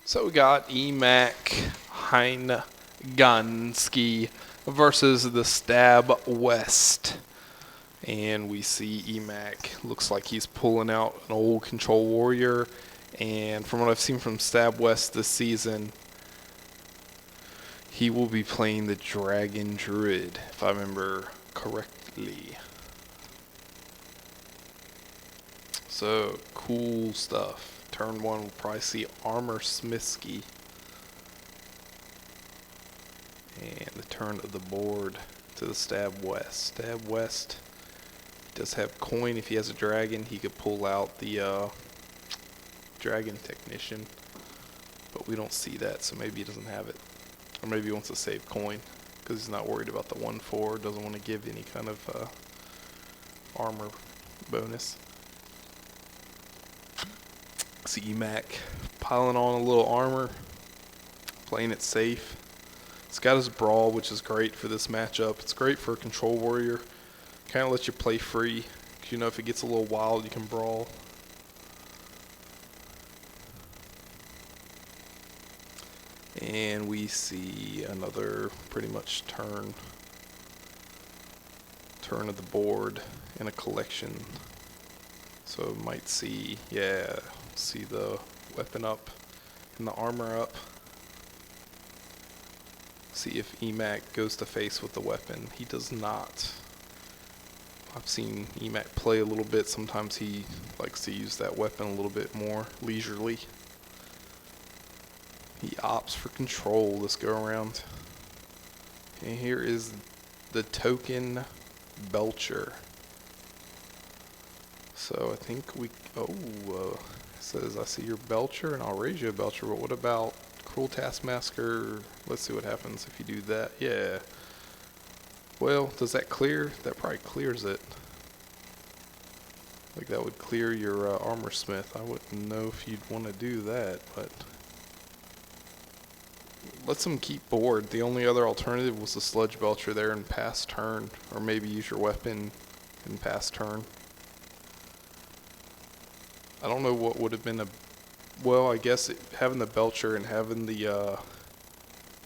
So we got EmacVsStab versus the Stab West. And we see Emac looks like he's pulling out an old Control Warrior. And from what I've seen from Stab West this season, he will be playing the Dragon Druid, if I remember correctly. So, cool stuff. Turn 1 will probably see Armor Smithsky. And the turn of the board to the Stab West. Stab West does have coin. If he has a dragon, he could pull out the Dragon Technician. But we don't see that, so maybe he doesn't have it. Or maybe he wants to save coin, because he's not worried about the 1/4, doesn't want to give any kind of armor bonus. See Emac piling on a little armor, playing it safe. It's got his brawl, which is great for this matchup. It's great for a Control Warrior. Kind of lets you play free, because you know if it gets a little wild, you can brawl. And we see another pretty much turn of the board in a collection. So might see, yeah, see the weapon up and the armor up. See if Emac goes to face with the weapon. He does not. I've seen Emac play a little bit. Sometimes he likes to use that weapon a little bit more leisurely. He opts for control this go around. And here is the token Belcher. So I think we, it says I see your Belcher and I'll raise you a Belcher, but what about Cruel Taskmaster? Let's see what happens if you do that. Yeah. Well, does that clear? That probably clears it. Like that would clear your Armor Smith. I wouldn't know if you'd want to do that, but lets him keep board. The only other alternative was the Sludge Belcher there in pass turn, or maybe use your weapon in pass turn. I don't know what would have been a, well, I guess having the Belcher and having the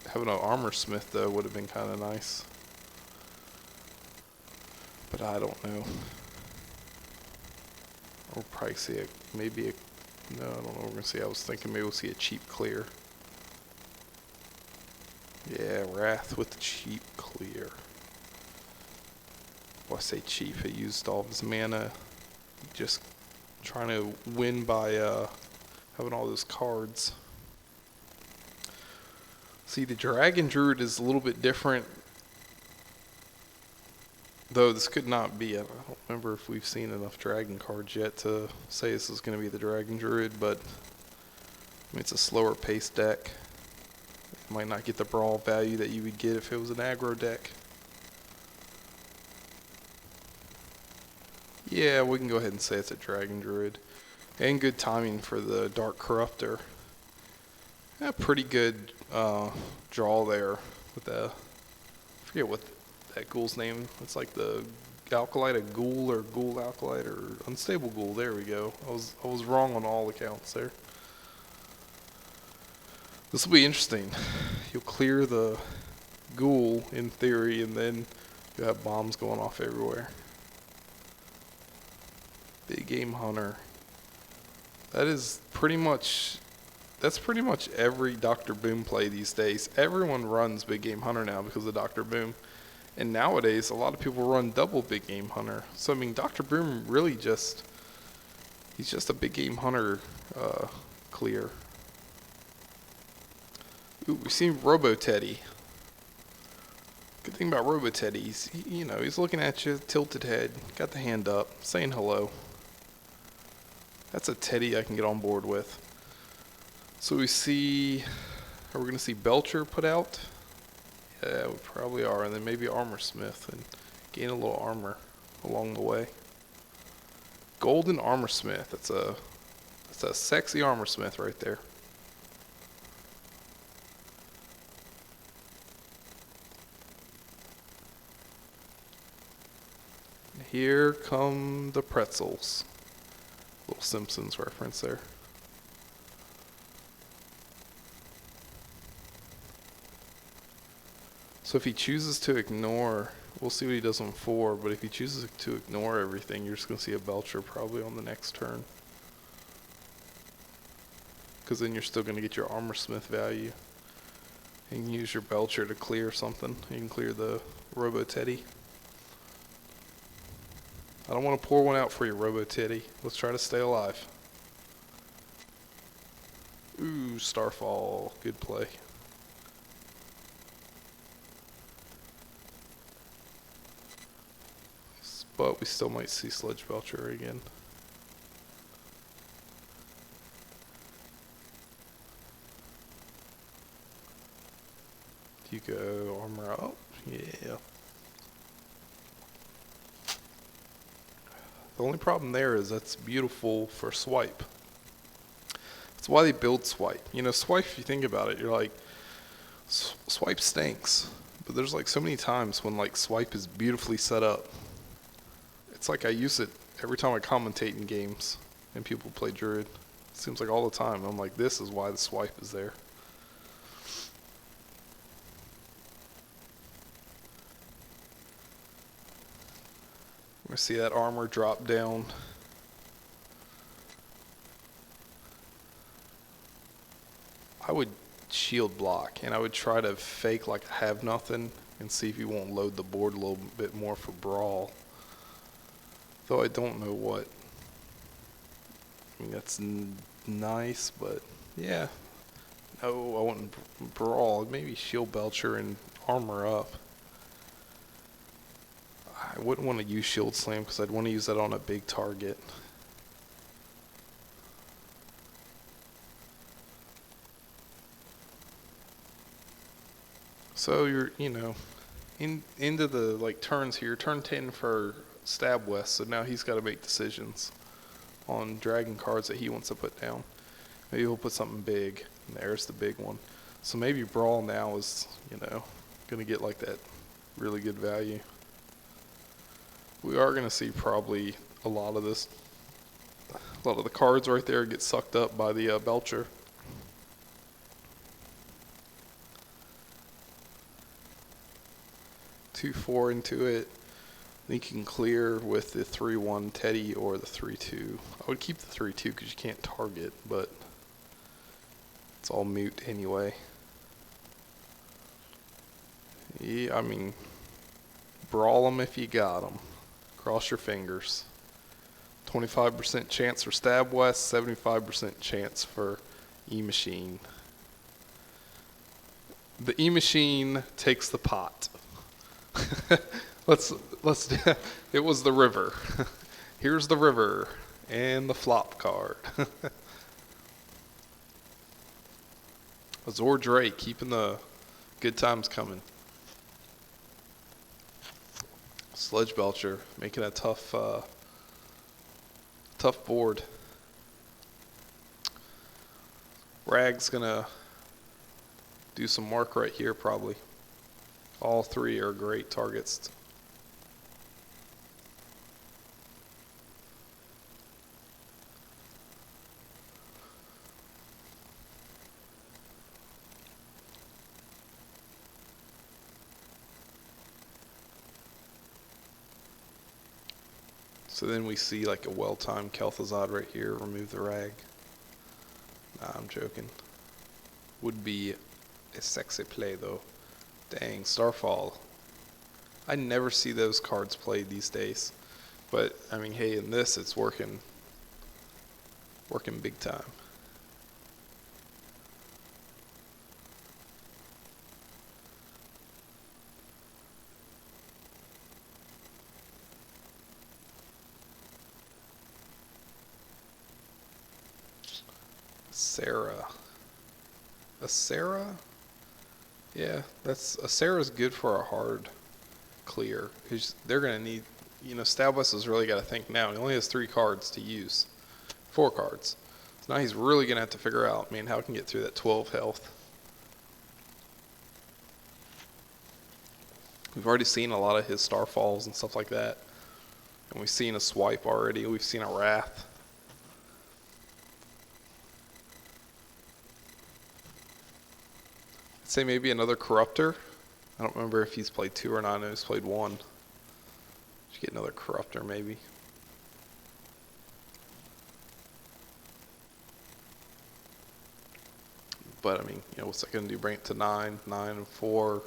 having an Armor Smith though would have been kind of nice. But I don't know. We'll probably see no, I don't know what we're gonna see. I was thinking maybe we'll see a cheap clear. Yeah, Wrath with the cheap clear. Well, I say cheap, he used all of his mana. Just trying to win by having all those cards. See, the Dragon Druid is a little bit different. Though this could not be, I don't remember if we've seen enough dragon cards yet to say this is going to be the Dragon Druid, but I mean, it's a slower paced deck. Might not get the brawl value that you would get if it was an aggro deck. Yeah, we can go ahead and say it's a Dragon Druid. And good timing for the Dark Corruptor. Yeah, pretty good draw there with the, I forget what that ghoul's name. It's like the Alkalite, a ghoul, or Ghoul Alkalite, or Unstable Ghoul. There we go. I was wrong on all accounts there. This will be interesting. You'll clear the ghoul in theory, and then you have bombs going off everywhere. Big Game Hunter. That's pretty much every Dr. Boom play these days. Everyone runs Big Game Hunter now because of Dr. Boom. And nowadays, a lot of people run double Big Game Hunter. So, I mean, Dr. Boom really he's just a Big Game Hunter clear. Ooh, we've seen Robo Teddy. Good thing about Robo Teddy, he's looking at you, tilted head, got the hand up, saying hello. That's a Teddy I can get on board with. So are we going to see Belcher put out? Yeah, we probably are, and then maybe Armor Smith and gain a little armor along the way. Golden Armor Smith. That's a sexy Armor Smith right there. Here come the pretzels. Little Simpsons reference there. So if he chooses to ignore, we'll see what he does on 4, but if he chooses to ignore everything, you're just going to see a Belcher probably on the next turn. Because then you're still going to get your Armorsmith value. You can use your Belcher to clear something. You can clear the Robo Teddy. I don't want to pour one out for you, Robo Teddy. Let's try to stay alive. Ooh, Starfall. Good play. But we still might see Sludge Belcher again. You go armor up. Yeah. The only problem there is that's beautiful for swipe. That's why they build swipe. You know, swipe, if you think about it, you're like, swipe stinks. But there's like so many times when like swipe is beautifully set up. It's like I use it every time I commentate in games and people play Druid. It seems like all the time. I'm like, this is why the swipe is there. We're gonna see that armor drop down. I would shield block and I would try to fake like I have nothing and see if he won't load the board a little bit more for Brawl. Though I don't know what. I mean, that's nice, but yeah. No, I wouldn't Brawl. Maybe Shield Belcher and armor up. I wouldn't want to use Shield Slam because I'd want to use that on a big target. So you're, you know, into the like turns here. Turn 10 for Stab West, so now he's got to make decisions on dragon cards that he wants to put down. Maybe he'll put something big. And there's the big one. So maybe Brawl now is, you know, going to get like that really good value. We are going to see probably a lot of the cards right there get sucked up by the Belcher. Two, 4 into it. I think you can clear with the 3-1 Teddy or the 3-2. I would keep the 3-2 because you can't target, but it's all moot anyway. Yeah, I mean, brawl them if you got them. Cross your fingers. 25% chance for Stab West, 75% chance for E-Machine. The E-Machine takes the pot. let's it was the river. Here's the river and the flop card. Azor Drake keeping the good times coming. Sludge Belcher making a tough board. Rag's gonna do some work right here probably. All three are great targets. So then we see like a well-timed Kel'Thuzad right here, remove the rag. Nah, I'm joking. Would be a sexy play though. Dang, Starfall. I never see those cards played these days. But, I mean, hey, in this, it's working big time. Sarah. A Sarah? Yeah, a Sarah's good for a hard clear. Because they're going to need, you know, Stab West has really got to think now. He only has 3 cards to use. 4 cards. So now he's really going to have to figure out, man, how he can get through that 12 health. We've already seen a lot of his Starfalls and stuff like that. And we've seen a Swipe already. We've seen a Wrath. I'd say maybe another Corruptor. I don't remember if he's played 2 or not. I know he's played 1. Should get another corruptor maybe. But I mean, what's that gonna do? Bring it to 9, 9 and 4.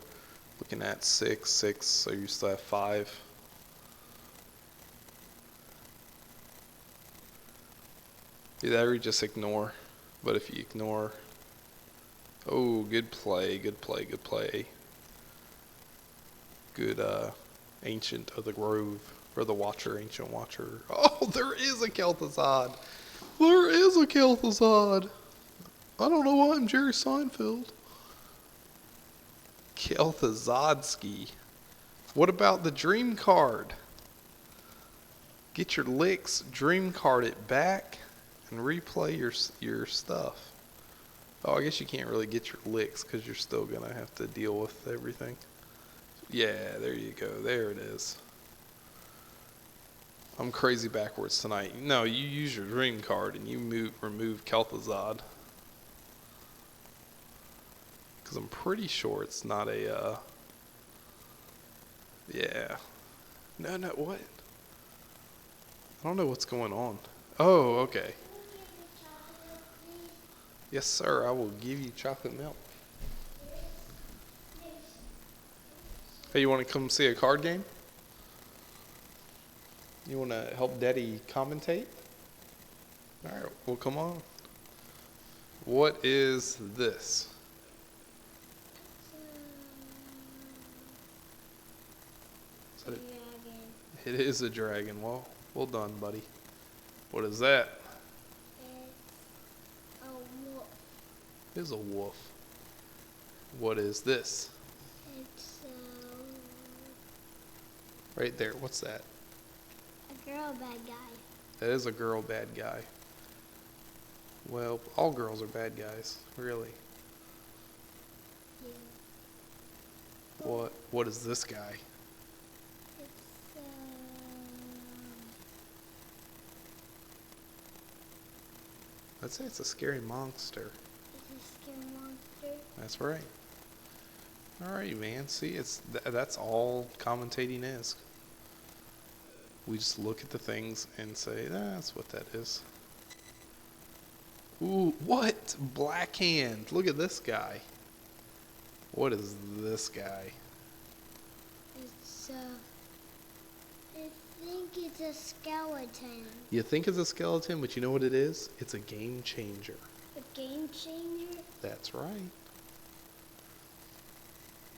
Looking at 6, 6. So you still have 5. Either or you just ignore. But if you ignore, oh, good play, good play, good play. Good Ancient of the Grove, or the Watcher, Ancient Watcher. Oh, there is a Kel'Thuzad. There is a Kel'Thuzad. I don't know why I'm Jerry Seinfeld. Kel'Thuzadski. What about the Dream Card? Get your licks, Dream Card it back, and replay your stuff. Oh, I guess you can't really get your licks because you're still going to have to deal with everything. Yeah, there you go. There it is. I'm crazy backwards tonight. No, you use your Dream Card and you remove Kel'Thuzad. Because I'm pretty sure it's not a, yeah. No, what? I don't know what's going on. Oh, okay. Yes, sir. I will give you chocolate milk. Hey, you want to come see a card game? You want to help Daddy commentate? All right, well, come on. What is this? Dragon. It is a dragon. Well done, buddy. What is that? It's a wolf. It is a wolf. What is this? It's Right there. What's that? a girl bad guy. That is a girl bad guy. Well, all girls are bad guys, really. Yeah. What is this guy? It's I'd say it's a scary monster. It's a scary monster. That's right. All right, man. See, that's all commentating is. We just look at the things and say, that's what that is. Ooh, what? Black Hand. Look at this guy. What is this guy? It's I think it's a skeleton. You think it's a skeleton, but you know what it is? It's a game changer. A game changer? That's right.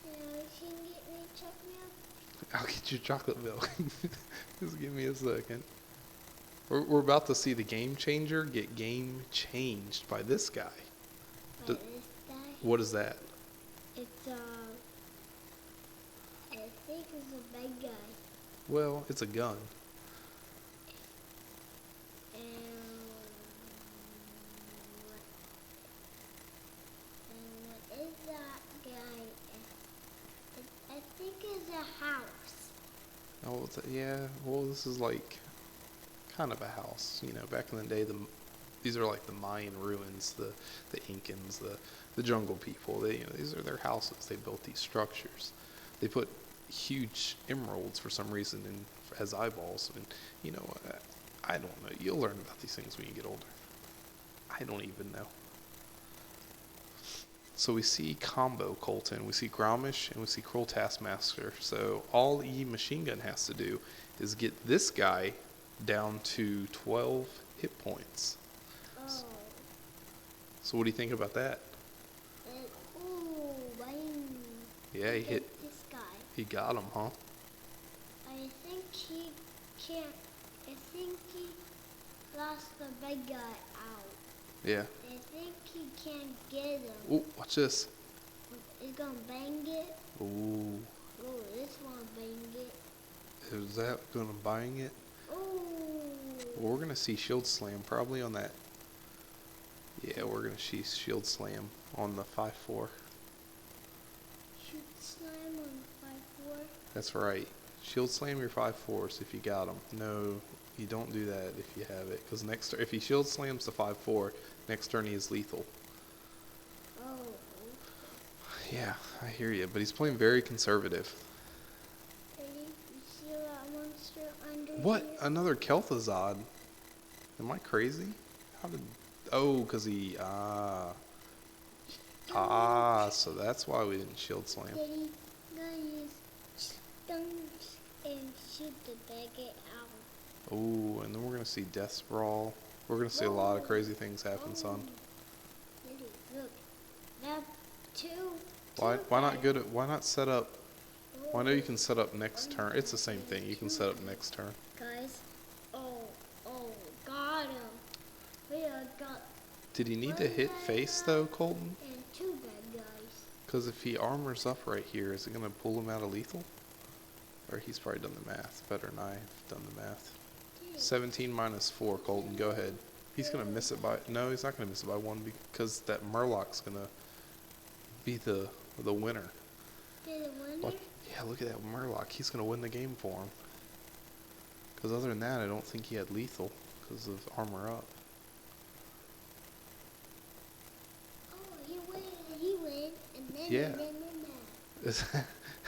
Can you get me chocolate milk? I'll get you chocolate milk. Just give me a second. We're about to see the game changer get game changed by this guy. By this guy? What is that? It's I think it's a bad guy. Well, it's a gun. And what is that guy? I think it's a house. Oh, yeah. Well, this is like kind of a house. Back in the day, these are like the Mayan ruins, the Incans, the jungle people. These are their houses. They built these structures. They put huge emeralds for some reason as eyeballs. And I don't know. You'll learn about these things when you get older. I don't even know. So we see Combo Colton, we see Gromish, and we see Cruel Taskmaster. So all E Machine Gun has to do is get this guy down to 12 hit points. Oh. So what do you think about that? Ooh, bang. Yeah, he hit. This guy. He got him, huh? I think he can't. I think he lost the big guy out. Yeah. I think he can't get him. Ooh, watch this. He's gonna bang it. Ooh. Oh, this one bang it. Is that gonna bang it? Ooh. Well, we're gonna see Shield Slam probably on that. Yeah, we're gonna see Shield Slam on the 5-4. Shoot slam on 5-4. That's right. Shield Slam your 5-4s if you got them. No, you don't do that if you have it. Because if he Shield Slams the 5-4, next turn he is lethal. Oh. Yeah, Yeah, I hear you, but he's playing very conservative. Daddy, you see that monster under What? here? Another Kel'Thuzad? Am I crazy? How did... Oh, because he... so that's why we didn't shield slam. Daddy, I'm gonna use stones and shoot the baggot out. Oh, and then we're going to see Death Sprawl. We're going to see a lot of crazy things happen, son. Daddy, look. Now, two. Why not set up... Well, I know you can set up next turn. It's the same thing. You can set up next turn. Guys, got him. We got Did he need to hit face, though, Colton? and two bad guys. Because if he armors up right here, is it going to pull him out of lethal? Or he's probably done the math. Better than I have done the math. 17 minus 4, Colton. Go ahead. He's going to miss it by... No, he's not going to miss it by 1 because that Murloc's going to be the winner. Did it win? What? Yeah, look at that Murloc. He's going to win the game for him. Because other than that, I don't think he had lethal because of armor up. Oh, he win, and then Yeah.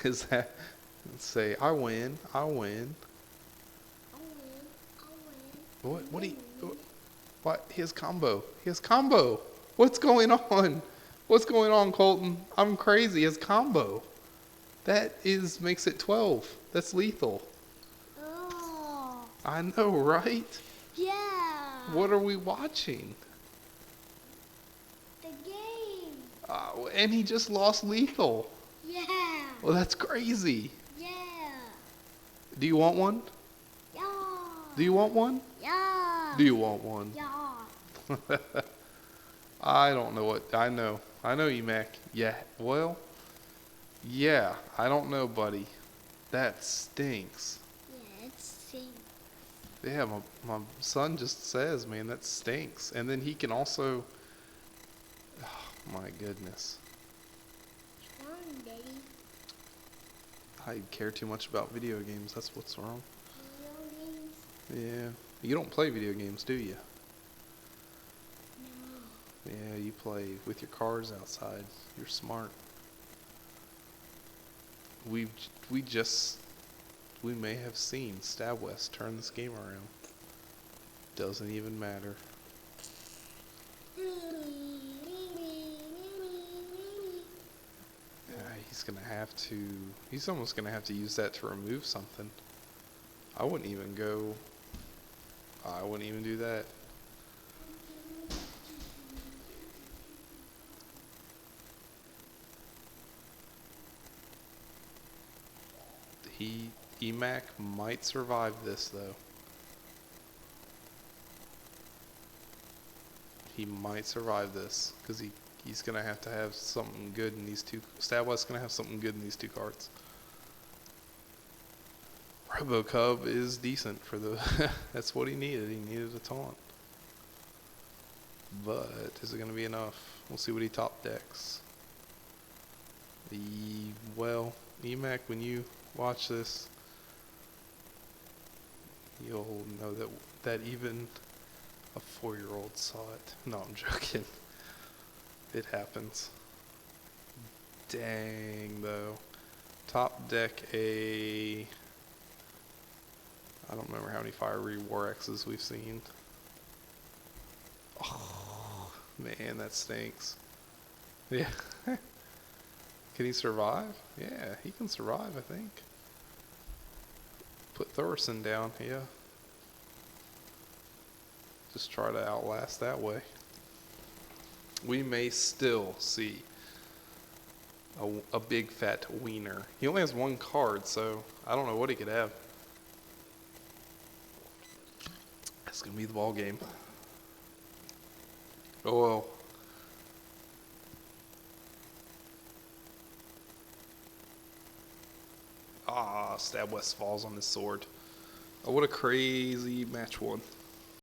Is that say I win? I'll win. What do you... What? His combo. His combo. What's going on? What's going on, Colton? I'm crazy. His combo. That makes it 12. That's lethal. Oh, I know, right? yeah. What are we watching? The game. And he just lost lethal. Yeah. Well, that's crazy. Yeah. Do you want one? Yeah. Do you want one? Yeah. Do you want one? Yeah. I don't know what... I know, Emac. Yeah, well... Yeah, I don't know, buddy. That stinks. Yeah, it stinks. Yeah, my son just says, man, that stinks. And then he can also... Oh, my goodness. What's wrong, Daddy? I care too much about video games. That's what's wrong. Video games? Yeah. You don't play video games, do you? No. Yeah, you play with your cars outside. You're smart. We may have seen StabWest turn this game around. Doesn't even matter. He's almost gonna have to use that to remove something. I wouldn't even do that. Emac might survive this though. He might survive this because he's gonna have to have something good in these two. StabWest's gonna have something good in these two cards. RoboCub is decent for the. That's what he needed. He needed a taunt. But is it gonna be enough? We'll see what he top decks. Well, Emac, when you watch this, you'll know that even a 4-year-old saw it. No, I'm joking. It happens. Dang, though. Top deck I don't remember how many Fiery War X's we've seen. Oh, man, that stinks. Yeah. Can he survive? Yeah, he can survive, I think. Put Thorson down, yeah. Just try to outlast that way. We may still see a big fat wiener. He only has one card, so I don't know what he could have. That's gonna be the ball game. Oh well. StabWest falls on his sword. Oh, what a crazy match one.